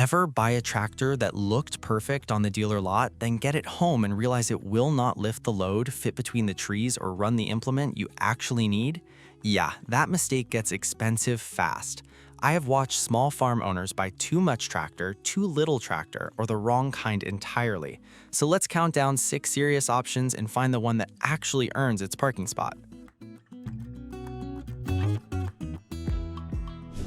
Ever buy a tractor that looked perfect on the dealer lot, then get it home and realize it will not lift the load, fit between the trees, or run the implement you actually need? Yeah, that mistake gets expensive fast. I have watched small farm owners buy too much tractor, too little tractor, or the wrong kind entirely. So let's count down 6 serious options and find the one that actually earns its parking spot.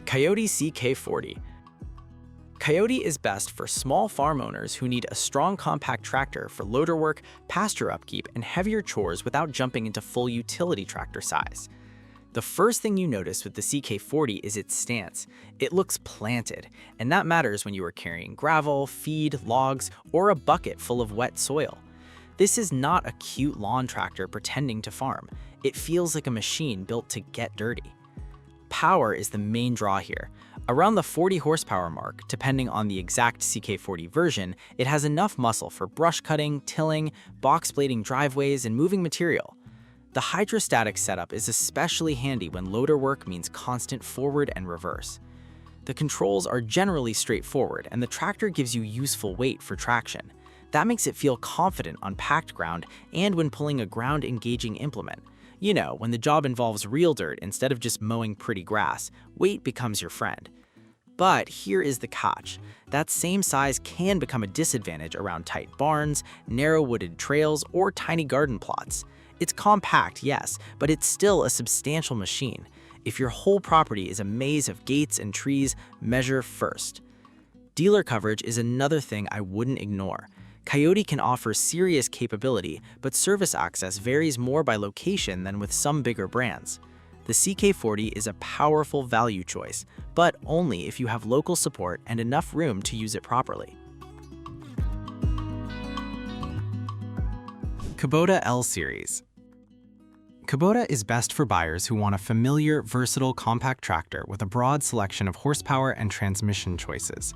Kioti CK40. Kioti is best for small farm owners who need a strong compact tractor for loader work, pasture upkeep, and heavier chores without jumping into full utility tractor size. The first thing you notice with the CK40 is its stance. It looks planted, and that matters when you are carrying gravel, feed, logs, or a bucket full of wet soil. This is not a cute lawn tractor pretending to farm. It feels like a machine built to get dirty. Power is the main draw here. Around the 40 horsepower mark, depending on the exact CK40 version, it has enough muscle for brush cutting, tilling, box blading driveways, and moving material. The hydrostatic setup is especially handy when loader work means constant forward and reverse. The controls are generally straightforward, and the tractor gives you useful weight for traction. That makes it feel confident on packed ground and when pulling a ground-engaging implement. You know, when the job involves real dirt instead of just mowing pretty grass, weight becomes your friend. But here is the catch. That same size can become a disadvantage around tight barns, narrow wooded trails, or tiny garden plots. It's compact, yes, but it's still a substantial machine. If your whole property is a maze of gates and trees, measure first. Dealer coverage is another thing I wouldn't ignore. Kioti can offer serious capability, but service access varies more by location than with some bigger brands. The CK40 is a powerful value choice, but only if you have local support and enough room to use it properly. Kubota L Series. Kubota is best for buyers who want a familiar, versatile, compact tractor with a broad selection of horsepower and transmission choices.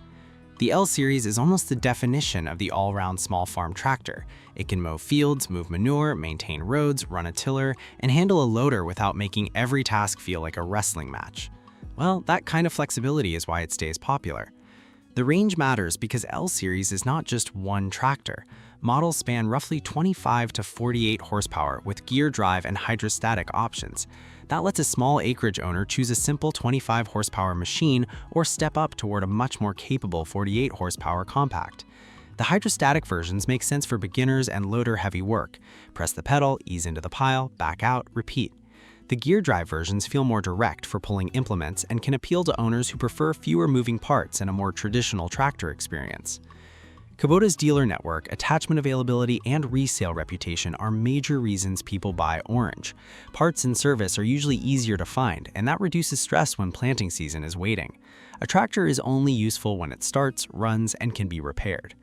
The L Series is almost the definition of the all-round small farm tractor. It can mow fields, move manure, maintain roads, run a tiller, and handle a loader without making every task feel like a wrestling match. Well, that kind of flexibility is why it stays popular. The range matters because L Series is not just one tractor. Models span roughly 25 to 48 horsepower with gear drive and hydrostatic options. That lets a small acreage owner choose a simple 25 horsepower machine or step up toward a much more capable 48 horsepower compact. The hydrostatic versions make sense for beginners and loader-heavy work. Press the pedal, ease into the pile, back out, repeat. The gear drive versions feel more direct for pulling implements and can appeal to owners who prefer fewer moving parts and a more traditional tractor experience. Kubota's dealer network, attachment availability, and resale reputation are major reasons people buy Orange. Parts and service are usually easier to find, and that reduces stress when planting season is waiting. A tractor is only useful when it starts, runs, and can be repaired.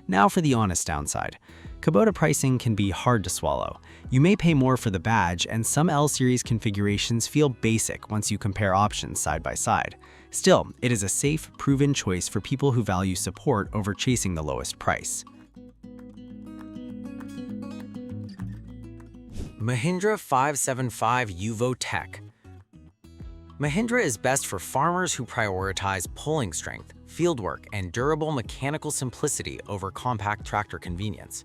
Now for the honest downside. Kubota pricing can be hard to swallow. You may pay more for the badge, and some L Series configurations feel basic once you compare options side by side. Still, it is a safe, proven choice for people who value support over chasing the lowest price. Mahindra 575 Yuvo Tech. Mahindra is best for farmers who prioritize pulling strength, fieldwork, and durable mechanical simplicity over compact tractor convenience.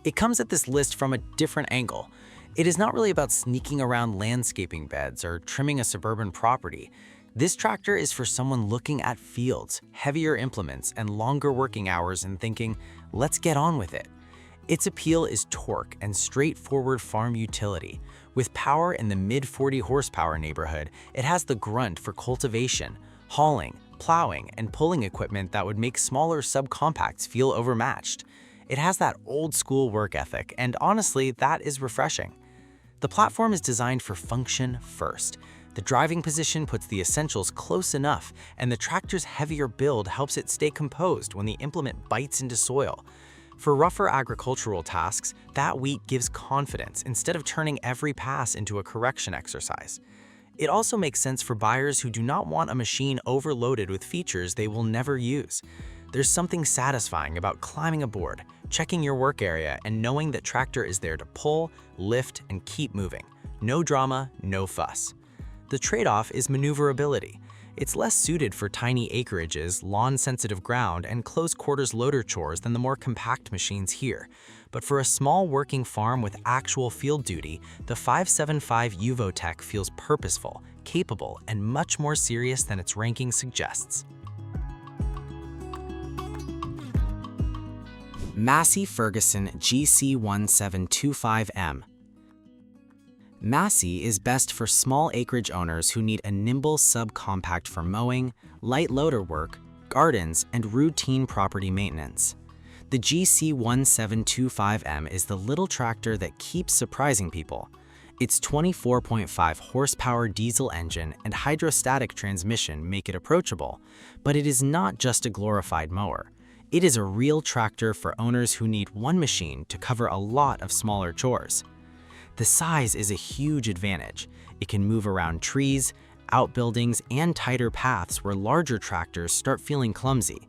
It comes at this list from a different angle. It is not really about sneaking around landscaping beds or trimming a suburban property. This tractor is for someone looking at fields, heavier implements, and longer working hours and thinking, let's get on with it. Its appeal is torque and straightforward farm utility. With power in the mid-40 horsepower neighborhood, it has the grunt for cultivation, hauling, plowing, and pulling equipment that would make smaller subcompacts feel overmatched. It has that old-school work ethic, and honestly, that is refreshing. The platform is designed for function first. The driving position puts the essentials close enough, and the tractor's heavier build helps it stay composed when the implement bites into soil. For rougher agricultural tasks, that weight gives confidence instead of turning every pass into a correction exercise. It also makes sense for buyers who do not want a machine overloaded with features they will never use. There's something satisfying about climbing aboard, checking your work area, and knowing that tractor is there to pull, lift, and keep moving. No drama, no fuss. The trade-off is maneuverability. It's less suited for tiny acreages, lawn-sensitive ground, and close-quarters loader chores than the more compact machines here. But for a small working farm with actual field duty, the 575 Yuvo tech feels purposeful, capable, and much more serious than its ranking suggests. Massey Ferguson GC1725M. Massey is best for small acreage owners who need a nimble subcompact for mowing, light loader work, gardens, and routine property maintenance. The GC1725M is the little tractor that keeps surprising people. Its 24.5 horsepower diesel engine and hydrostatic transmission make it approachable, but it is not just a glorified mower. It is a real tractor for owners who need one machine to cover a lot of smaller chores. The size is a huge advantage. It can move around trees, outbuildings, and tighter paths where larger tractors start feeling clumsy.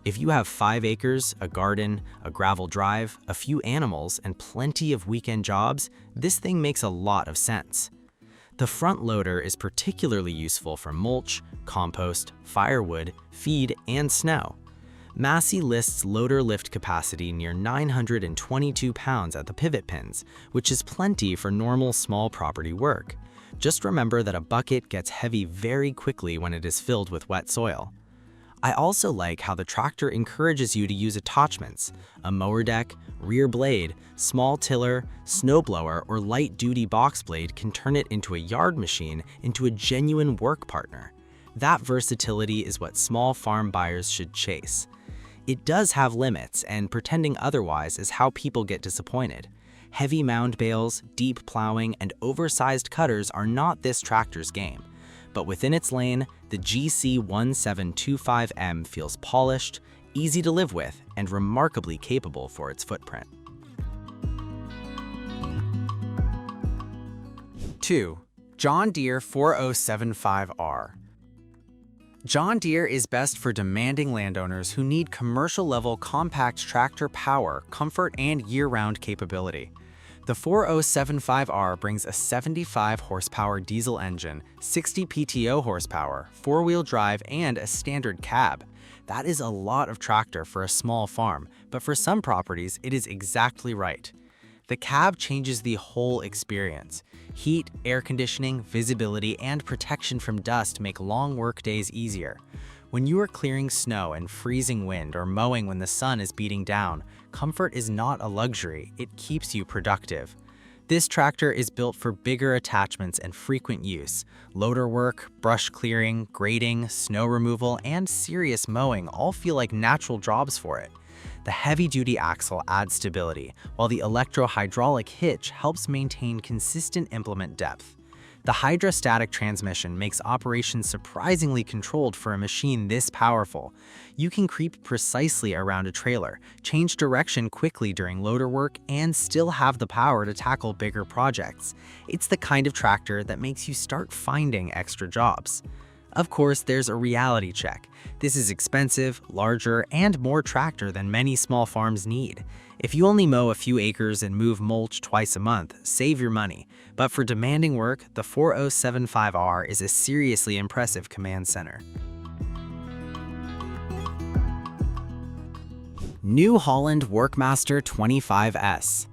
If you have 5 acres, a garden, a gravel drive, a few animals, and plenty of weekend jobs, this thing makes a lot of sense. The front loader is particularly useful for mulch, compost, firewood, feed, and snow. Massey lists loader lift capacity near 922 pounds at the pivot pins, which is plenty for normal small property work. Just remember that a bucket gets heavy very quickly when it is filled with wet soil. I also like how the tractor encourages you to use attachments: a mower deck, rear blade, small tiller, snowblower, or light-duty box blade can turn it into a yard machine into a genuine work partner. That versatility is what small farm buyers should chase. It does have limits, and pretending otherwise is how people get disappointed. Heavy mound bales, deep plowing, and oversized cutters are not this tractor's game. But within its lane, the GC1725M feels polished, easy to live with, and remarkably capable for its footprint. 2. John Deere 4075R. John Deere is best for demanding landowners who need commercial-level compact tractor power, comfort, and year-round capability. The 4075R brings a 75 horsepower diesel engine, 60 PTO horsepower, 4-wheel drive, and a standard cab. That is a lot of tractor for a small farm, but for some properties, it is exactly right. The cab changes the whole experience. Heat, air conditioning, visibility, and protection from dust make long work days easier. When you are clearing snow and freezing wind or mowing when the sun is beating down, comfort is not a luxury, it keeps you productive. This tractor is built for bigger attachments and frequent use. Loader work, brush clearing, grading, snow removal, and serious mowing all feel like natural jobs for it. The heavy-duty axle adds stability, while the electro-hydraulic hitch helps maintain consistent implement depth. The hydrostatic transmission makes operation surprisingly controlled for a machine this powerful. You can creep precisely around a trailer, change direction quickly during loader work, and still have the power to tackle bigger projects. It's the kind of tractor that makes you start finding extra jobs. Of course, there's a reality check. This is expensive, larger, and more tractor than many small farms need. If you only mow a few acres and move mulch twice a month, save your money. But for demanding work, the 4075R is a seriously impressive command center. New Holland Workmaster 25S.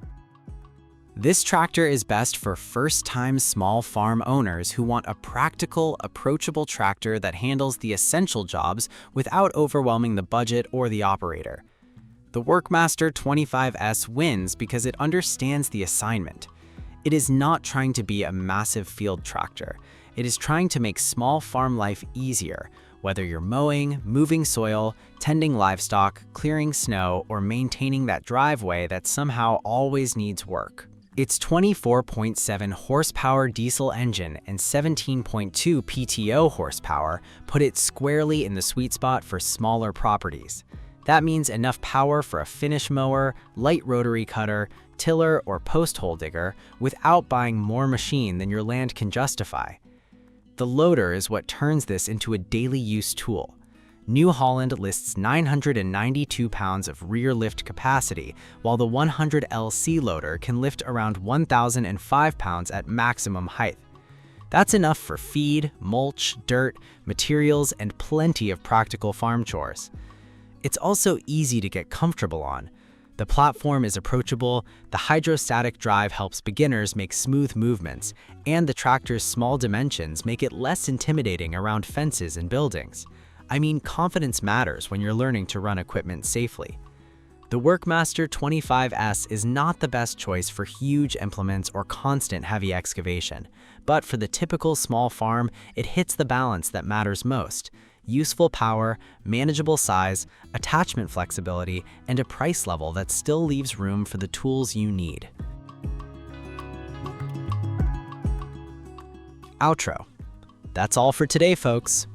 This tractor is best for first-time small farm owners who want a practical, approachable tractor that handles the essential jobs without overwhelming the budget or the operator. The Workmaster 25S wins because it understands the assignment. It is not trying to be a massive field tractor. It is trying to make small farm life easier, whether you're mowing, moving soil, tending livestock, clearing snow, or maintaining that driveway that somehow always needs work. Its 24.7 horsepower diesel engine and 17.2 PTO horsepower put it squarely in the sweet spot for smaller properties. That means enough power for a finish mower, light rotary cutter, tiller, or post hole digger without buying more machine than your land can justify. The loader is what turns this into a daily use tool. New Holland lists 992 pounds of rear lift capacity, while the 100LC loader can lift around 1,005 pounds at maximum height. That's enough for feed, mulch, dirt, materials, and plenty of practical farm chores. It's also easy to get comfortable on. The platform is approachable, the hydrostatic drive helps beginners make smooth movements, and the tractor's small dimensions make it less intimidating around fences and buildings. I mean, confidence matters when you're learning to run equipment safely. The Workmaster 25S is not the best choice for huge implements or constant heavy excavation, but for the typical small farm, it hits the balance that matters most: useful power, manageable size, attachment flexibility, and a price level that still leaves room for the tools you need. Outro. That's all for today, folks.